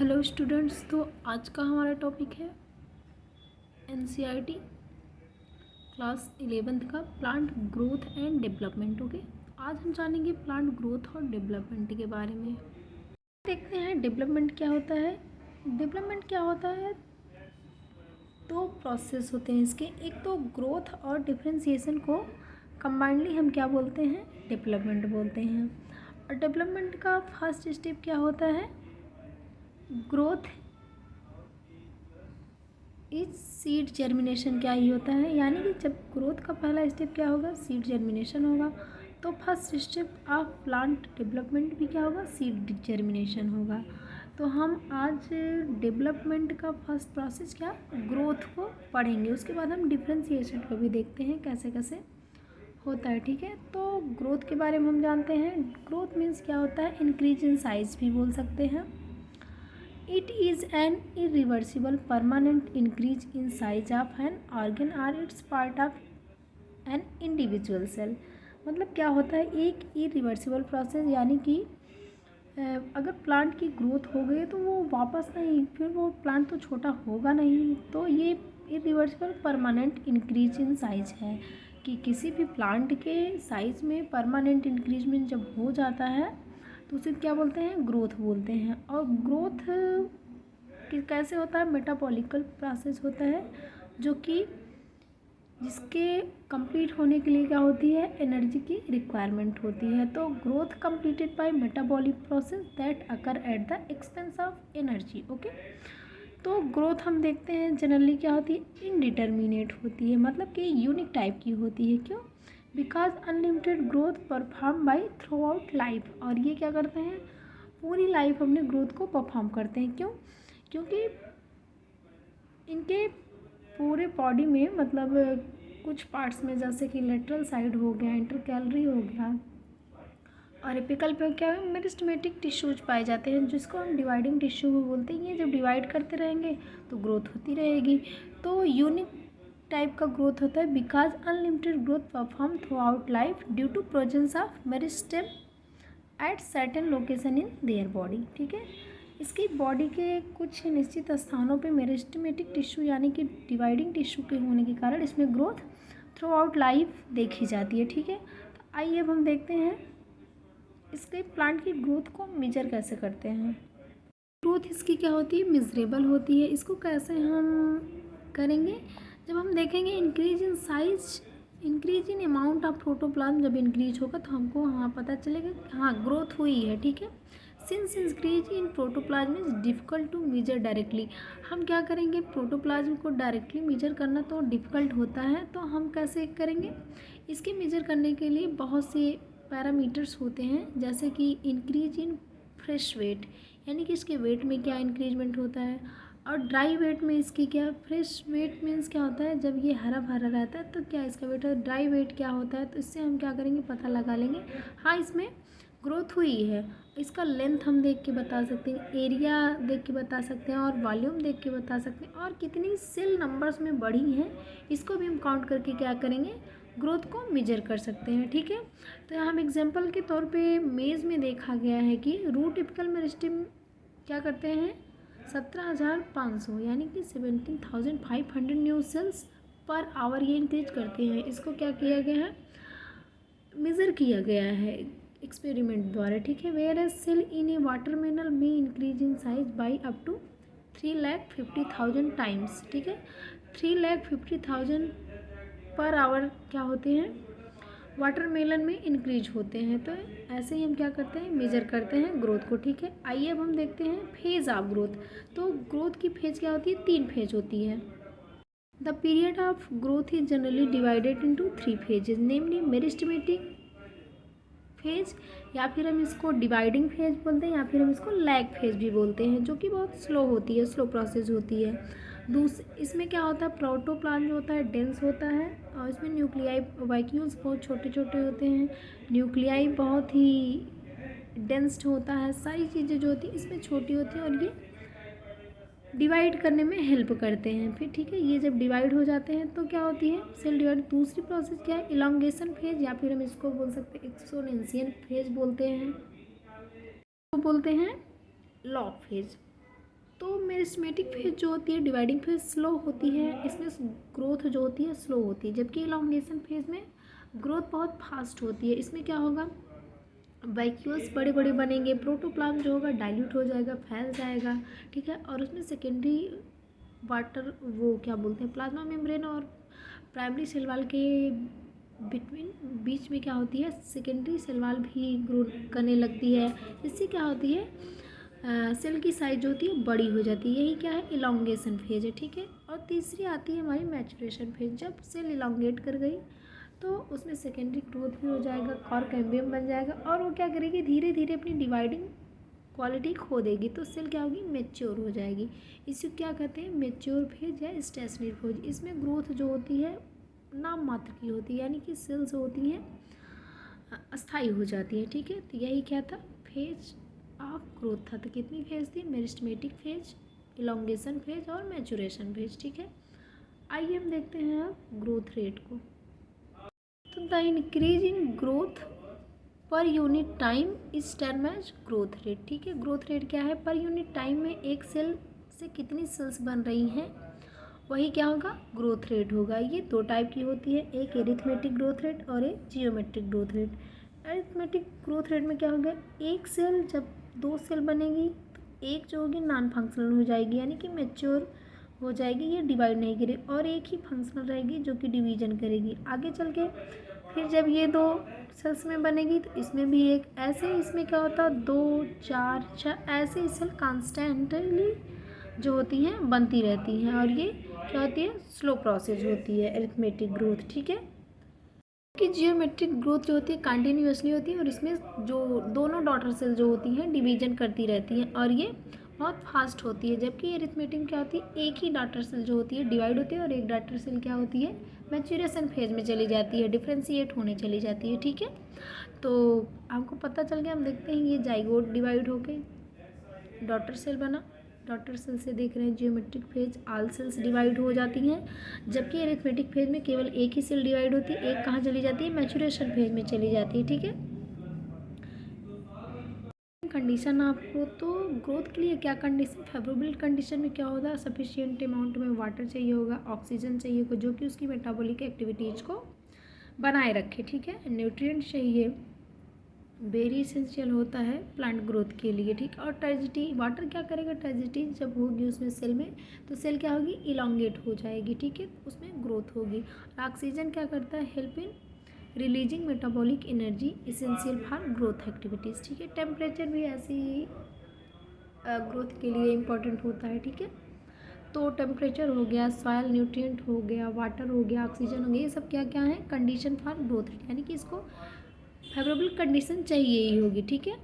Hello students. तो आज का हमारा टॉपिक है एनसीईआरटी क्लास 11th का plant growth and development. Okay, आज हम जानेंगे प्लांट ग्रोथ और डेवलपमेंट के बारे में। देखते हैं डेवलपमेंट क्या होता है। डेवलपमेंट क्या होता है, दो प्रोसेस होते हैं इसके। एक तो ग्रोथ और डिफरेंशिएशन को कंबाइंडली हम क्या बोलते हैं, डेवलपमेंट बोलते हैं। और डेवलपमेंट का फर्स्ट स्टेप क्या होता है, ग्रोथ इज सीड जर्मिनेशन क्या ही होता है, यानी कि जब ग्रोथ का पहला स्टेप क्या होगा, सीड जर्मिनेशन होगा। तो first step of plant development भी क्या होगा, सीड जर्मिनेशन होगा। तो हम आज डेवलपमेंट का फर्स्ट प्रोसेस क्या, ग्रोथ को पढ़ेंगे। उसके बाद हम डिफरेंशिएशन को भी देखते हैं कैसे कैसे होता है। ठीक है, तो ग्रोथ के बारे में हम जानते हैं। ग्रोथ मीन्स क्या होता है, इंक्रीज इन साइज भी बोल सकते हैं। It is an irreversible permanent increase in size of an organ or its part of an individual cell। मतलब क्या होता है, एक इरिवर्सिबल प्रोसेस, यानी कि अगर प्लांट की ग्रोथ हो गई तो वो वापस नहीं, फिर वो प्लांट तो छोटा होगा नहीं। तो ये irreversible permanent increase in size है कि किसी भी प्लांट के साइज में परमानेंट इंक्रीजमेंट जब हो जाता है तो उसे क्या बोलते हैं, ग्रोथ बोलते हैं। और ग्रोथ कैसे होता है, मेटाबॉलिकल प्रोसेस होता है, जो कि जिसके कंप्लीट होने के लिए क्या होती है, एनर्जी की रिक्वायरमेंट होती है। तो growth completed by metabolic process that occur at the expense of energy. Okay, तो ग्रोथ हम देखते हैं जनरली क्या होती है, इनडिटर्मिनेट होती है, मतलब कि यूनिक टाइप की होती है। क्यों, because unlimited growth perform by through out life. और ये क्या करते हैं, पूरी लाइफ अपने ग्रोथ को परफॉर्म करते हैं। क्यों, क्योंकि इनके पूरे बॉडी में, मतलब कुछ पार्ट्स में, जैसे कि लेटरल साइड हो गया, इंटरकैलरी हो गया, और एपिकल पे क्या है, मेरिस्टेमेटिक टिश्यूज पाए जाते हैं, जिसको हम डिवाइडिंग टिश्यू भी बोलते हैं। ये जब डिवाइड करते रहेंगे तो ग्रोथ होती रहेगी। तो यूनिक टाइप का ग्रोथ होता है because unlimited growth perform throughout life due to presence of meristem at certain location in their body. ठीक है, इसकी बॉडी के कुछ निश्चित स्थानों पे मेरिस्टेमेटिक टिश्यू यानी कि डिवाइडिंग टिश्यू के होने के कारण इसमें ग्रोथ थ्रू आउट लाइफ देखी जाती है। ठीक है, तो आइए अब हम देखते हैं इसके प्लांट की ग्रोथ को मेजर कैसे करते हैं। ग्रोथ इसकी क्या होती है, मिजरेबल होती है। इसको कैसे हम करेंगे, जब हम देखेंगे increase in size, increase in amount of protoplasm जब इंक्रीज होगा तो हमको हाँ पता चलेगा कि हाँ ग्रोथ हुई है। ठीक है, since increase in protoplasm is difficult to measure directly. हम क्या करेंगे, प्रोटोप्लाज्म को डायरेक्टली मेजर करना तो डिफ़िकल्ट होता है, तो हम कैसे करेंगे, इसके मेजर करने के लिए बहुत से पैरामीटर्स होते हैं, जैसे कि इंक्रीज इन फ्रेश वेट, यानी कि इसके वेट में क्या इंक्रीजमेंट होता है। और ड्राई वेट में इसकी क्या, फ्रेश वेट मीन्स क्या होता है, जब ये हरा भरा रहता है तो क्या इसका वेट है, ड्राई वेट क्या होता है। तो इससे हम क्या करेंगे, पता लगा लेंगे हाँ इसमें ग्रोथ हुई है। इसका लेंथ हम देख के बता सकते हैं, एरिया देख के बता सकते हैं, और वॉल्यूम देख के बता सकते हैं, और कितनी सेल नंबर्स में बढ़ी हैं इसको भी हम काउंट करके क्या करेंगे, ग्रोथ को मेजर कर सकते हैं। ठीक है, तो हम एग्जांपल के तौर पे मेज़ में देखा गया है कि रूट टिपिकल मेरिस्टेम क्या करते हैं, 17,500 यानी कि 17,500 न्यू सेल्स पर आवर ये इंक्रीज करते हैं। इसको क्या किया गया है, मेज़र किया गया है एक्सपेरिमेंट द्वारा। ठीक है, where as cell in a watermelon में increase in size by up to 3,50,000 times. ठीक है, 3,50,000 पर आवर क्या होते हैं, वाटरमेलन में इंक्रीज होते हैं। तो ऐसे ही हम क्या करते हैं, मेजर करते हैं ग्रोथ को। ठीक है, आइए अब हम देखते हैं फेज ऑफ ग्रोथ। तो ग्रोथ की फेज क्या होती है, 3 फेज होती है। The period of growth is generally divided into 3 phases, namely meristematic phase, या फिर हम इसको डिवाइडिंग फेज बोलते हैं, या फिर हम इसको लैग फेज भी बोलते हैं, जो कि बहुत स्लो होती है, स्लो प्रोसेस होती है। इसमें क्या होता है, प्रोटोप्लाज्म जो होता है डेंस होता है, और इसमें न्यूक्लियाई वैक्यूल्स बहुत छोटे छोटे होते हैं, न्यूक्लियाई बहुत ही डेंस्ड होता है, सारी चीज़ें जो होती हैं इसमें छोटी होती हैं, और ये डिवाइड करने में हेल्प करते हैं। फिर ठीक है, ये जब डिवाइड हो जाते हैं तो क्या होती है, सेल डिवाइड। दूसरी प्रोसेस क्या है, इलांगेशन फेज, या फिर हम इसको बोल सकते हैं एक्सपोनेंशियल फेज बोलते हैं, तो बोलते हैं लॉग फेज। तो मेरिस्टेमेटिक फेज जो होती है, डिवाइडिंग फेज स्लो होती है, इसमें ग्रोथ जो होती है स्लो होती है, जबकि इलॉन्गेशन फेज में ग्रोथ बहुत फास्ट होती है। इसमें क्या होगा, वैक्यूल्स बड़े बड़े बनेंगे, प्रोटोप्लाज्म जो होगा डाइल्यूट हो जाएगा, फैल जाएगा, ठीक है। और उसमें सेकेंडरी वाटर, वो क्या बोलते हैं, प्लाज्मा मेम्ब्रेन और प्राइमरी सेल वॉल के बीच में क्या होती है, सेकेंडरी सेल वॉल भी ग्रो करने लगती है। इससे क्या होती है, सेल की साइज जो होती है बड़ी हो जाती है। यही क्या है, इलॉन्गेशन फेज है, ठीक है। और तीसरी आती है हमारी मैचुरेशन फेज। जब सेल इलॉन्गेट कर गई तो उसमें सेकेंडरी ग्रोथ भी हो जाएगा, कॉर कैम्बियम बन जाएगा, और वो क्या करेगी, धीरे धीरे अपनी डिवाइडिंग क्वालिटी खो देगी, तो सेल क्या होगी, मेच्योर हो जाएगी। इसे क्या कहते हैं, मेच्योर फेज या स्टेशनरी फेज। इसमें ग्रोथ जो होती है नाम मात्र की होती है, यानी कि सेल्स होती हैं अस्थायी हो जाती है, ठीक है। तो यही क्या था, फेज ऑफ ग्रोथ था। तो कितनी फेज थी, मेरिस्टेमेटिक फेज, इलॉन्गेशन फेज और मैचुरेशन फेज, ठीक है। आइए हम देखते हैं अब ग्रोथ रेट को। तो the increase in growth per unit time is term as growth rate, ठीक है। ग्रोथ रेट क्या है, पर यूनिट टाइम में एक सेल से कितनी सेल्स बन रही हैं, वही क्या होगा, ग्रोथ रेट होगा। ये दो टाइप की होती है, एक एरिथमेटिक ग्रोथ रेट और एक geometric growth rate. Arithmetic growth rate में क्या होगा, एक सेल जब दो सेल बनेगी तो एक जो होगी नॉन फंक्शनल हो जाएगी, यानी कि मैच्योर हो जाएगी, ये डिवाइड नहीं करेगी, और एक ही फंक्शनल रहेगी जो कि डिवीजन करेगी। आगे चल के फिर जब ये दो सेल्स में बनेगी तो इसमें भी एक ऐसे, इसमें क्या होता है, 2 4 6 ऐसे सेल कॉन्स्टेंटली जो होती हैं बनती रहती हैं, और ये क्या होती है, स्लो प्रोसेस होती है एरिथमेटिक ग्रोथ, ठीक है। कि जियोमेट्रिक ग्रोथ जो होती है कंटिन्यूअसली होती है, और इसमें जो दोनों डॉटर सेल जो होती हैं डिवीजन करती रहती हैं, और ये बहुत फास्ट होती है। जबकि एरिथमेटिक में क्या होती है, एक ही डॉटर सेल जो होती है डिवाइड होती है, और एक डॉटर सेल क्या होती है, मैच्यूरेशन फेज में चली जाती है, डिफ्रेंशिएट होने चली जाती है, ठीक है। तो हमको पता चल गया, हम देखते हैं ये जाइगोट डिवाइड होके डॉटर सेल बना। डॉटर सेल से देख रहे हैं geometric phase all cells divide हो जाती हैं, जबकि एरिथमेटिक फेज में केवल एक ही सेल डिवाइड होती है, एक कहाँ चली जाती है, मैचुरेशन फेज में चली जाती है, ठीक है। कंडीशन आपको, तो ग्रोथ के लिए क्या कंडीशन, फेवरेबल कंडीशन में क्या होगा, सफिशिएंट अमाउंट में वाटर चाहिए होगा, ऑक्सीजन चाहिए होगा जो कि उसकी मेटाबॉलिक एक्टिविटीज़ को बनाए रखे, ठीक है। न्यूट्रिएंट चाहिए, वेरी इसेंशियल होता है प्लांट ग्रोथ के लिए, ठीक। और टर्जिटी, वाटर क्या करेगा, टर्जिटी जब होगी उसमें सेल में, तो सेल क्या होगी, इलॉन्गेट हो जाएगी, ठीक है, उसमें ग्रोथ होगी। ऑक्सीजन क्या करता है, help in releasing metabolic energy essential for growth activities, ठीक है। टेम्परेचर भी ऐसी ग्रोथ के लिए इम्पॉर्टेंट होता है, ठीक है। तो टेम्परेचर हो गया, सॉयल न्यूट्रिएंट हो गया, वाटर हो गया, ऑक्सीजन हो गया, ये सब क्या क्या है, कंडीशन फॉर ग्रोथ, यानी कि इसको फेवरेबल कंडीशन चाहिए ही होगी, ठीक है।